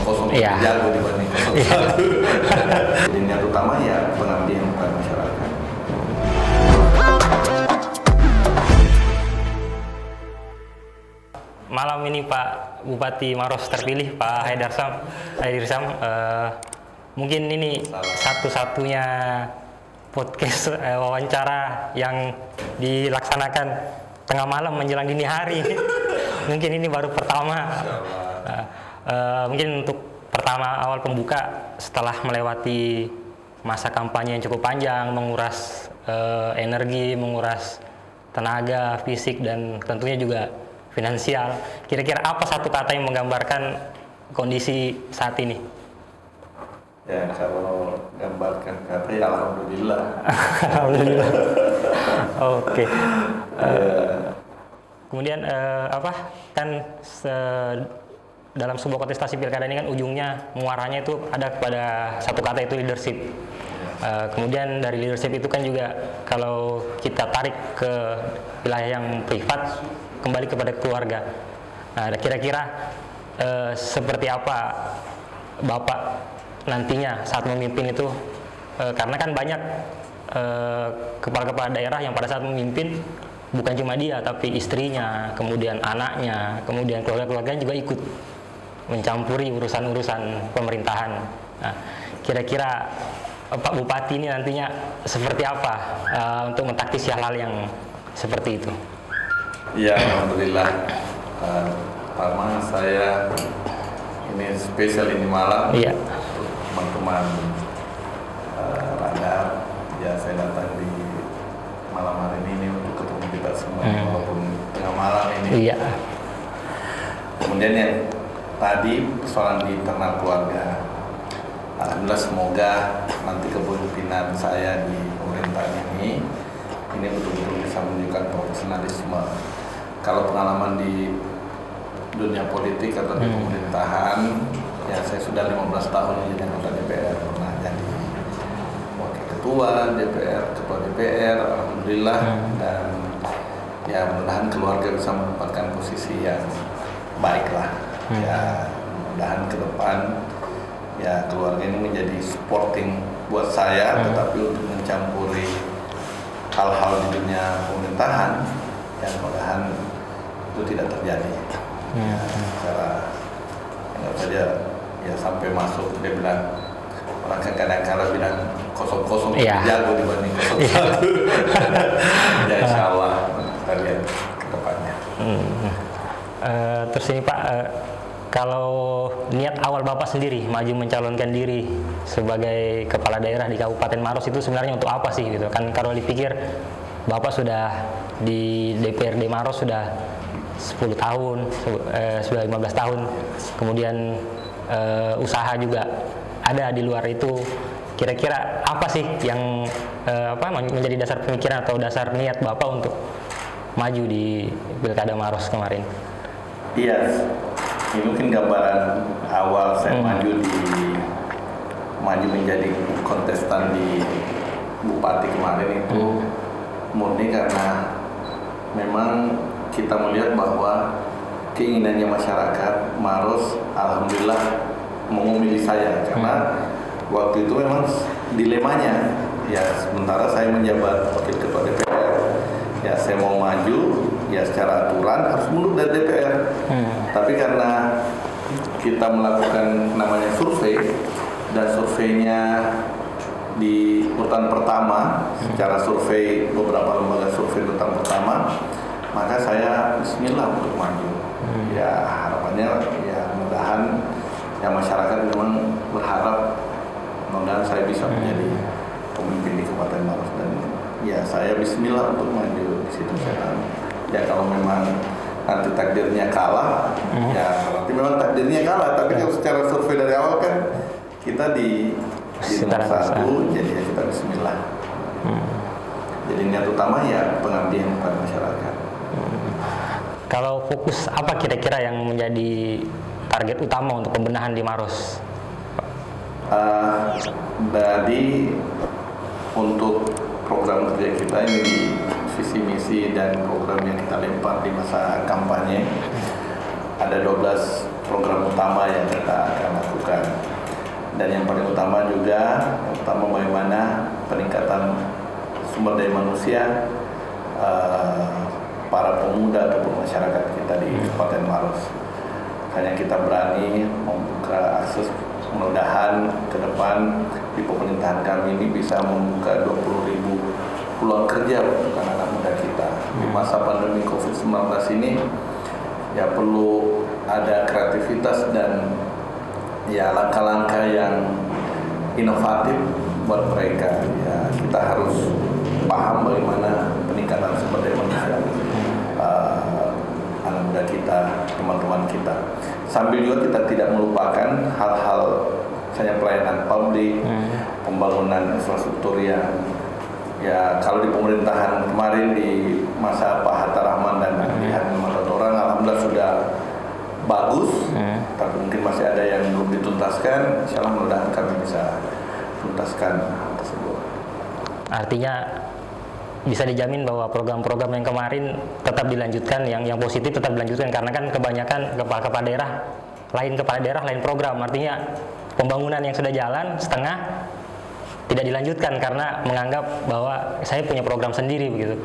kosong Iya. lebih jago dibanding 01. Jadi niat utama ya pengabdian kepada masyarakat. Malam ini Pak Bupati Maros terpilih, Pak Haidir Sam, mungkin ini satu-satunya podcast wawancara yang dilaksanakan tengah malam menjelang dini hari. Mungkin ini baru pertama. Mungkin untuk pertama awal pembuka setelah melewati masa kampanye yang cukup panjang, menguras energi, menguras tenaga, fisik, dan tentunya juga finansial. Kira-kira apa satu kata yang menggambarkan kondisi saat ini? Ya, kalau gambarkan kata ya alhamdulillah. Alhamdulillah. Oke. Kemudian dalam sebuah kontestasi pilkada ini kan ujungnya muaranya itu ada kepada satu kata, itu leadership. Kemudian dari leadership itu kan juga kalau kita tarik ke wilayah yang privat, kembali kepada keluarga. Nah, kira-kira seperti apa Bapak nantinya saat memimpin itu? Karena kan banyak kepala-kepala daerah yang pada saat memimpin bukan cuma dia, tapi istrinya, kemudian anaknya, kemudian keluarga-keluarganya juga ikut mencampuri urusan-urusan pemerintahan. Nah, kira-kira Pak Bupati ini nantinya seperti apa untuk mentaktisi hal-hal yang seperti itu? Ya, alhamdulillah. Pertama saya ini spesial ini malam Iya. untuk teman-teman radar. Ya, saya datang di malam hari ini untuk ketemu kita semua walaupun tengah malam ini. Iya. Kemudian yang tadi persoalan di internal keluarga. Alhamdulillah, semoga nanti kepemimpinan saya di pemerintahan ini betul-betul bisa menunjukkan profesionalisme. Kalau pengalaman di dunia politik atau di pemerintahan, ya saya sudah 15 tahun jadi anggota DPR, pernah jadi wakil ketua DPR, ketua DPR, alhamdulillah, dan ya mudah-mudahan keluarga bisa menempatkan posisi yang baik lah. Ya mudah-mudahan ke depan ya keluarga ini menjadi supporting buat saya, tetapi untuk mencampuri hal-hal di dunia pemerintahan yang mudah-mudahan itu tidak terjadi. Secara enggak saja ya sampai masuk dia bilang, orang kan kadang-kadang bilang kosong-kosong jago dibanding 01. Ya insya Allah kita lihat ke depannya. Terus ini Pak, kalau niat awal Bapak sendiri maju mencalonkan diri sebagai kepala daerah di Kabupaten Maros itu sebenarnya untuk apa sih gitu? Kan kalau dipikir Bapak sudah di DPRD Maros sudah 10 tahun, sudah 15 tahun, kemudian usaha juga ada di luar itu. Kira-kira apa sih yang menjadi dasar pemikiran atau dasar niat Bapak untuk maju di Pilkada Maros kemarin? Iya, ini mungkin gambaran awal saya maju menjadi kontestan di Bupati kemarin itu murni karena memang kita melihat bahwa keinginannya masyarakat Maros alhamdulillah mau memilih saya, karena waktu itu memang dilemanya ya, sementara saya menjabat wakil ketua DPR ya, saya mau maju ya secara aturan harus mundur dari DPR, tapi karena kita melakukan namanya survei dan surveinya di urutan pertama, secara survei beberapa lembaga survei urutan pertama, maka saya bismillah untuk maju. Ya harapannya ya mudah-mudahan ya masyarakat memang berharap mudah-mudahan saya bisa menjadi pemimpin di Kabupaten Maros, dan ya saya bismillah untuk maju di situ. Saya ya kalau memang nanti takdirnya kalah, ya nanti memang takdirnya kalah, tapi kalau secara survei dari awal kan kita di nomor 1, jadi ya kita bismillah. Jadi niat utama ya pengabdian kepada masyarakat. Kalau fokus apa kira-kira yang menjadi target utama untuk pembenahan di Maros? Jadi untuk program kerja kita ini di visi misi dan program yang kita lempar di masa kampanye, ada 12 program utama yang kita akan lakukan. Dan yang paling utama juga, bagaimana peningkatan sumber daya manusia para pemuda ataupun masyarakat kita di Kabupaten Maros. Hanya kita berani membuka akses, mudah-mudahan ke depan di pemerintahan kami ini bisa membuka 20.000 peluang kerja untuk anak-anak muda kita. Di masa pandemi COVID-19 ini ya perlu ada kreativitas dan ya langkah-langkah yang inovatif buat mereka. Ya, kita harus paham bagaimana peningkatan sumber daya manusia anak muda kita, teman-teman kita. Sambil juga kita tidak melupakan hal-hal misalnya pelayanan publik, pembangunan infrastruktur yang ya kalau di pemerintahan kemarin di masa Pak Hatta Rahman dan Dian Matotoran alhamdulillah sudah bagus, tapi mungkin masih ada yang belum dituntaskan. Insya Allah mudah-mudahan kami bisa tuntaskan hal tersebut. Artinya bisa dijamin bahwa program-program yang kemarin tetap dilanjutkan, yang positif tetap dilanjutkan, karena kan kebanyakan kepala daerah lain program. Artinya pembangunan yang sudah jalan setengah tidak dilanjutkan karena menganggap bahwa saya punya program sendiri begitu.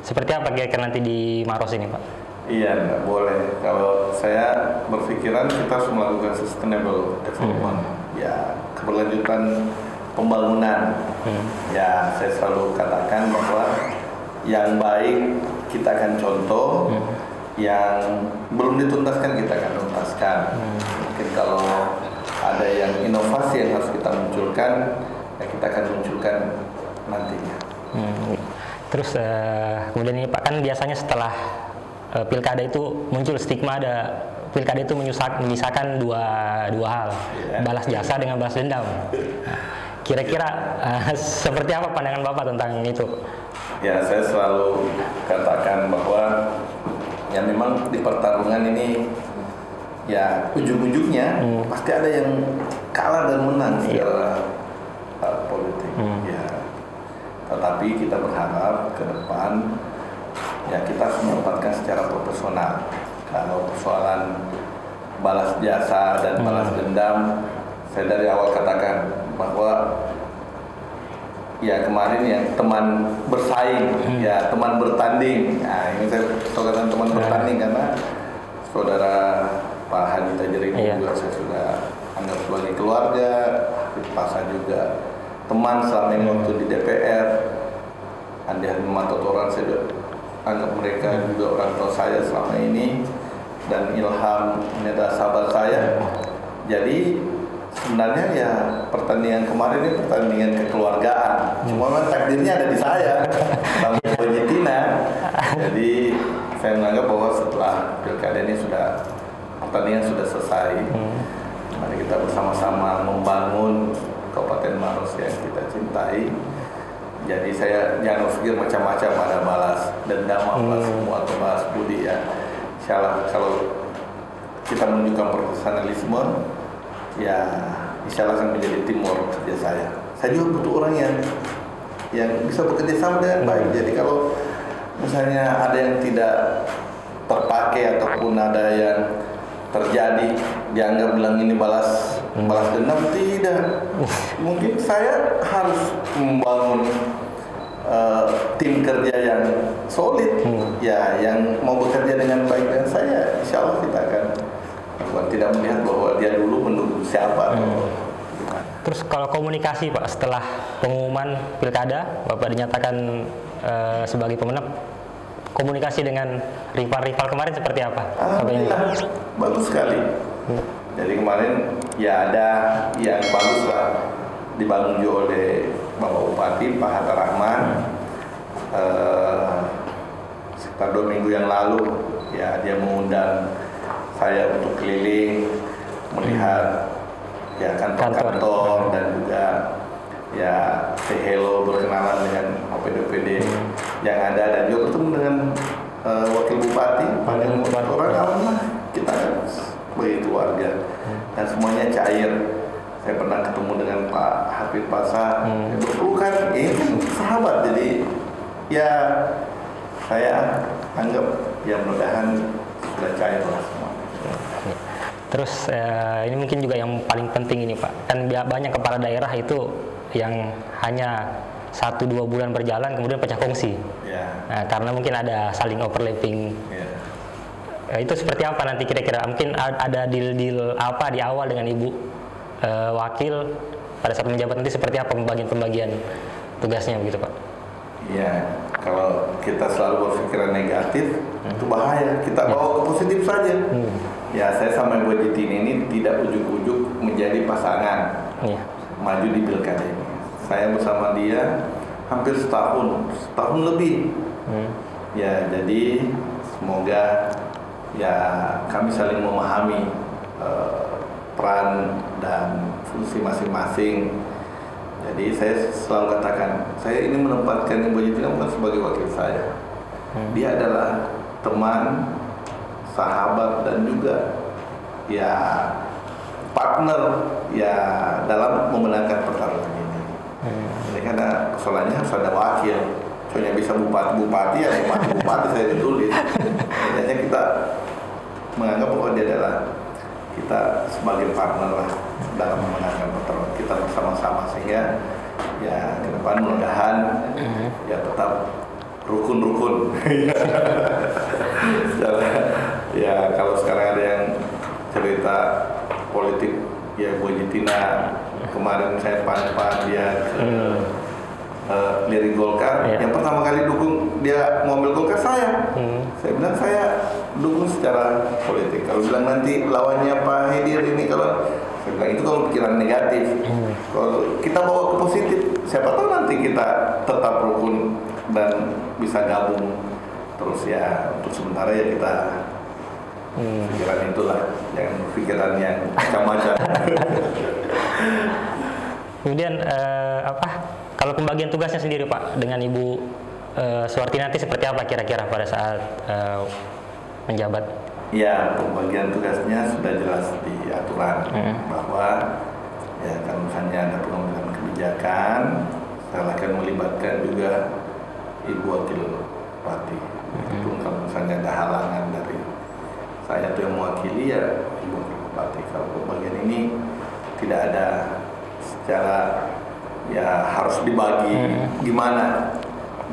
Seperti apa kira-kira nanti di Maros ini, Pak? Iya, nggak boleh. Kalau saya berpikiran kita harus melakukan sustainable development, ya keberlanjutan pembangunan. Ya, saya selalu katakan bahwa yang baik kita akan contoh, yang belum dituntaskan kita akan tuntaskan. Mungkin kalau ada yang inovasi yang harus kita munculkan, ya kita akan munculkan nantinya. Terus kemudian ini Pak, kan biasanya setelah pilkada itu muncul stigma, ada pilkada itu menyisakan dua hal, balas jasa dengan balas dendam. Kira-kira seperti apa pandangan Bapak tentang itu? Ya, saya selalu katakan bahwa ya memang di pertarungan ini ya ujung-ujungnya pasti ada yang kalah dan menang secara politik. Ya, tetapi kita berharap ke depan ya kita harus menempatkan secara profesional. Kalau persoalan balas jasa dan balas dendam, saya dari awal katakan bahwa ya kemarin yang teman bersaing, ya teman bertanding. Nah, ini saya katakan teman bertanding karena saudara Pak Haji Tajir ini juga saya sudah anggap sebagai keluarga, Pasha juga teman selama ini waktu di DPR. Dian Matotoran saya juga anggap mereka juga orang tua saya selama ini, dan Ilham ini adalah sahabat saya. Jadi sebenarnya ya pertandingan kemarin ini pertandingan kekeluargaan. Cuma memang takdirnya ada di saya, Bang Penyitina. Jadi saya menganggap bahwa setelah pilkada ini pertandingan sudah selesai. Mari kita bersama-sama membangun Kabupaten Maros yang kita cintai. Jadi saya jangan berpikir macam-macam, ada balas dendam, balas semua atau balas budi ya. Insya Allah kalau kita menunjukkan profesionalisme, ya insya Allah akan menjadi timur kerja saya. Saya juga butuh orang yang bisa bekerja sama dengan baik. Jadi kalau misalnya ada yang tidak terpakai ataupun ada yang terjadi dianggap bilang ini balas dendam, tidak. Mungkin saya harus membangun tim kerja yang solid, ya yang mau bekerja dengan baik dengan saya. Insya Allah kita akan tidak melihat bahwa dia dulu mendukung siapa. Terus kalau komunikasi Pak, setelah pengumuman pilkada Bapak dinyatakan sebagai pemenang, komunikasi dengan rival-rival kemarin seperti apa? Bagus sekali. Jadi kemarin ya ada yang bagus lah dibangun juga oleh Bapak Bupati Pak Hatta Rahman. Sekitar 2 minggu yang lalu ya dia mengundang saya untuk keliling melihat ya kantor-kantor dan juga ya say hello, berkenalan dengan OPD-OPD yang ada, dan juga bertemu dengan Wakil Bupati Pak Dian Matotoran. Alhamdulillah kita sebagai keluarga dan semuanya cair. Saya pernah ketemu dengan Pak Hafid Pasha, bukan ini sahabat, jadi ya saya anggap ya mudah-mudahan sudah cair lah semua. Terus ini mungkin juga yang paling penting ini Pak, kan banyak kepala daerah itu yang hanya 1-2 bulan berjalan kemudian pecah kongsi. Nah, karena mungkin ada saling overlapping. Itu seperti apa nanti kira-kira? Mungkin ada deal-deal apa di awal dengan Ibu Wakil pada saat menjabat nanti, seperti apa pembagian tugasnya begitu Pak? Ya, kalau kita selalu berpikiran negatif itu bahaya. Kita bawa ke positif saja. Ya, saya sama Ibu Jitin ini tidak ujuk-ujuk menjadi pasangan maju di pilkada ini. Saya bersama dia hampir setahun lebih. Ya, jadi semoga ya kami saling memahami peran dan fungsi masing-masing. Jadi saya selalu katakan, saya ini menempatkan Ibu Jitina bukan sebagai wakil saya. Dia adalah teman, sahabat, dan juga ya partner ya dalam memenangkan pertarungan ini. Jadi karena persoalannya harus ada wakil. Soalnya bisa bupati ya bupati saya ditulis. Akhirnya kita menganggap bahwa dia adalah kita sebagai partner lah dalam memenangkan pertarungan kita bersama-sama, sehingga ya ke depan mudah-mudahan ya tetap rukun. Ya kalau sekarang ada yang cerita politik ya Bu Jitina, kemarin saya pan dia lirik Golkar, yang pertama kali dukung dia mau ambil Golkar saya bilang saya dukung secara politik. Kalau bilang nanti lawannya Pak Hedir ini, kalau saya bilang itu kalau pikiran negatif. Kalau kita bawa ke positif, siapa tahu nanti kita tetap rukun dan bisa gabung terus. Ya untuk sementara ya kita pikiran itulah, jangan pikiran yang macam-macam. Kemudian kalau pembagian tugasnya sendiri Pak dengan Ibu Suwarti nanti seperti apa kira-kira pada saat menjabat? Ya, pembagian tugasnya sudah jelas di aturan bahwa ya kalau misalnya ada pengambilan kebijakan, saya akan melibatkan juga Ibu Wakil Bupati. Itu kalau misalnya ada halangan dari saya tuh yang mewakili ya Ibu Wakil Bupati. Kalau pembagian ini tidak ada secara ya harus dibagi gimana.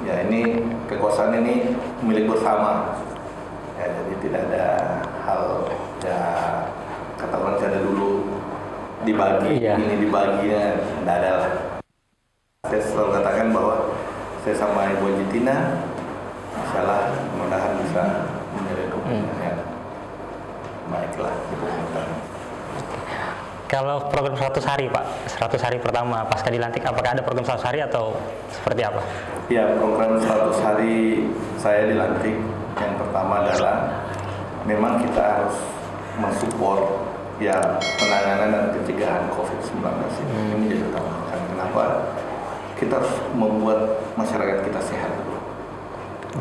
Ya ini kekuasaan ini milik bersama. Ya jadi tidak ada hal ya kata orang ada dulu dibagi, ini dibaginya tidak ada lah. Saya selalu katakan bahwa saya sama Ibu Jitina insyaallah mudah-mudahan bisa menjadi hubungan yang baiklah. Kalau program 100 hari Pak, 100 hari pertama pasca dilantik, apakah ada program 100 hari atau seperti apa? Ya, program 100 hari saya dilantik yang pertama adalah memang kita harus mensupport ya penanganan dan pencegahan COVID-19 ini menjadi utama. Kenapa? Kita harus membuat masyarakat kita sehat dulu.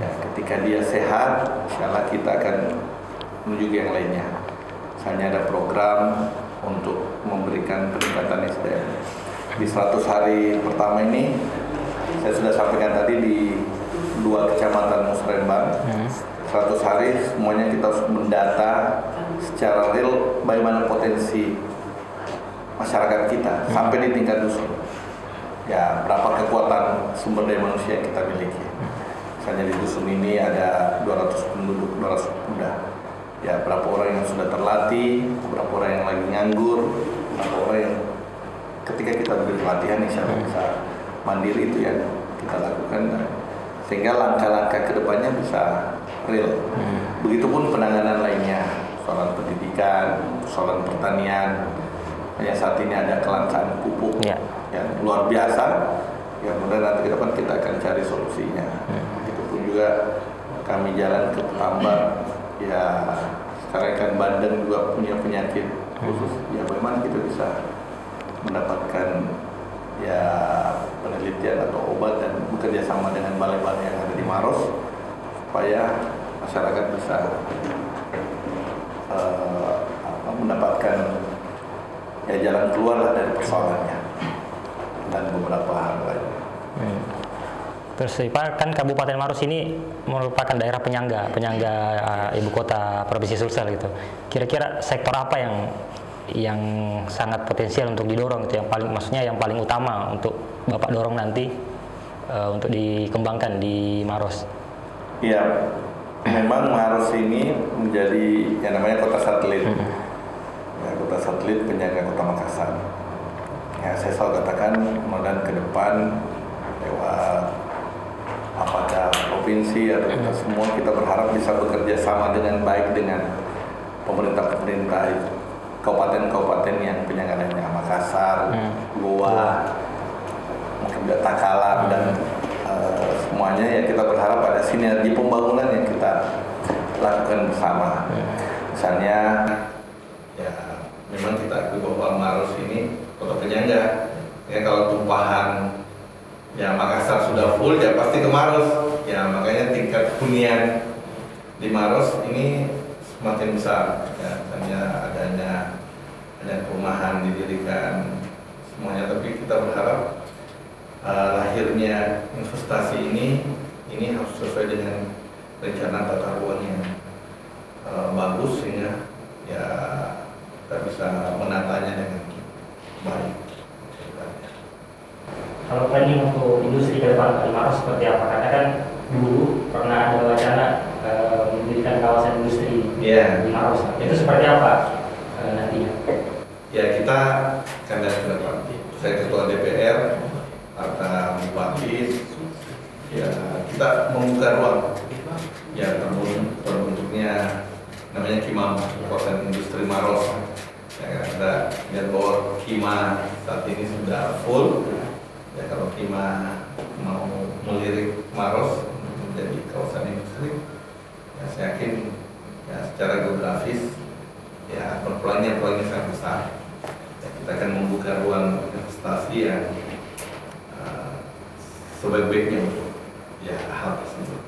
Ya, ketika dia sehat, insyaallah kita akan menuju ke yang lainnya. Misalnya ada program untuk memberikan peningkatan SDM. Di 100 hari pertama ini, saya sudah sampaikan tadi di 2 kecamatan Musrembang, 100 hari semuanya kita harus mendata secara real bagaimana potensi masyarakat kita sampai di tingkat dusun. Ya, berapa kekuatan sumber daya manusia yang kita miliki. Misalnya di dusun ini ada 200 penduduk, 200 pemuda. Ya, berapa orang yang sudah terlatih, berapa orang yang lagi nganggur, berapa orang yang ketika kita beri pelatihan insya Allah bisa mandiri, itu yang kita lakukan, sehingga langkah-langkah kedepannya bisa real. Begitupun penanganan lainnya, soal pendidikan, soal pertanian. Hanya saat ini ada kelangkaan pupuk yang luar biasa, yang mudah nanti ke depan kita akan cari solusinya. Begitupun juga kami jalan ke Tambak. Ya, sekarang kan Bandeng juga punya penyakit khusus. Ya, bagaimana kita bisa mendapatkan ya penelitian atau obat dan bekerja sama dengan balai-balai yang ada di Maros supaya masyarakat bisa mendapatkan ya jalan keluar dari persoalannya dan beberapa hal lain. Terus Pak, kan Kabupaten Maros ini merupakan daerah penyangga ibu kota Provinsi Sulsel gitu. Kira-kira sektor apa yang sangat potensial untuk didorong itu, yang paling maksudnya yang paling utama untuk Bapak dorong nanti untuk dikembangkan di Maros? Iya, memang Maros ini menjadi yang namanya kota satelit. Ya, kota satelit penyangga kota Makassar. Ya, saya selalu katakan kemudian ke depan lewat apakah provinsi atau kita semua, kita berharap bisa bekerja sama dengan baik dengan pemerintah-pemerintah kabupaten-kabupaten yang penyangga lainnya, Makassar, Goa, mungkin Takalar dan semuanya. Ya, kita berharap ada sinergi pembangunan yang kita lakukan bersama. Misalnya, ya memang kita akui bahwa Maros ini kota penyangga. Ya, kalau tumpahan ya Makassar sudah full, ya pasti ke Maros. Ya, makanya tingkat hunian di Maros ini semakin besar. Ya, misalnya adanya perumahan didirikan semuanya. Tapi kita berharap lahirnya investasi ini harus sesuai dengan rencana tata ruang yang bagus, sehingga ya kita bisa menatanya dengan baik. Kalau planning untuk industri ke depan di Maros seperti apa? Karena kan dulu pernah ada wacana mendirikan kawasan industri di Maros. Itu seperti apa nantinya? Ya, kita akan lihat ke depan. Saya ketua DPR, Partai Bupati, ya kita membuka ruang. Ya, terbentuknya namanya KIMA, kawasan industri Maros. Ya, kita lihat bahwa KIMA saat ini sudah full. Ya, kalau KIMA mau melirik Maros menjadi kawasan industri, ya saya yakin ya secara geografis ya peluangnya sangat besar. Ya, kita akan membuka ruang investasi yang sebaik-baiknya untuk ya hal tersebut.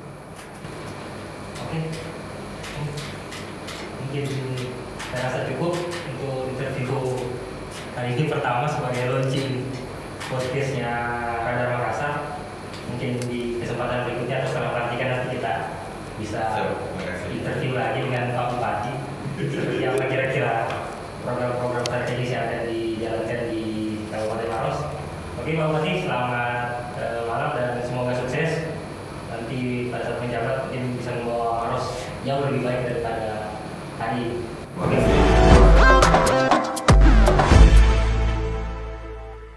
Oke. Mungkin saya rasa cukup untuk interview kali ini pertama sebagai launching podcastnya Radar Makassar. Mungkin di kesempatan berikutnya atau setelah pelantikan nanti kita bisa interview lagi dengan Pak Bupati seperti apa kira-kira program-program strategis yang akan dijalankan di Kabupaten Maros. Oke Pak Bupati, selamat malam dan semoga sukses. Nanti pada saat menjabat mungkin bisa membawa Maros jauh lebih baik daripada hari ini.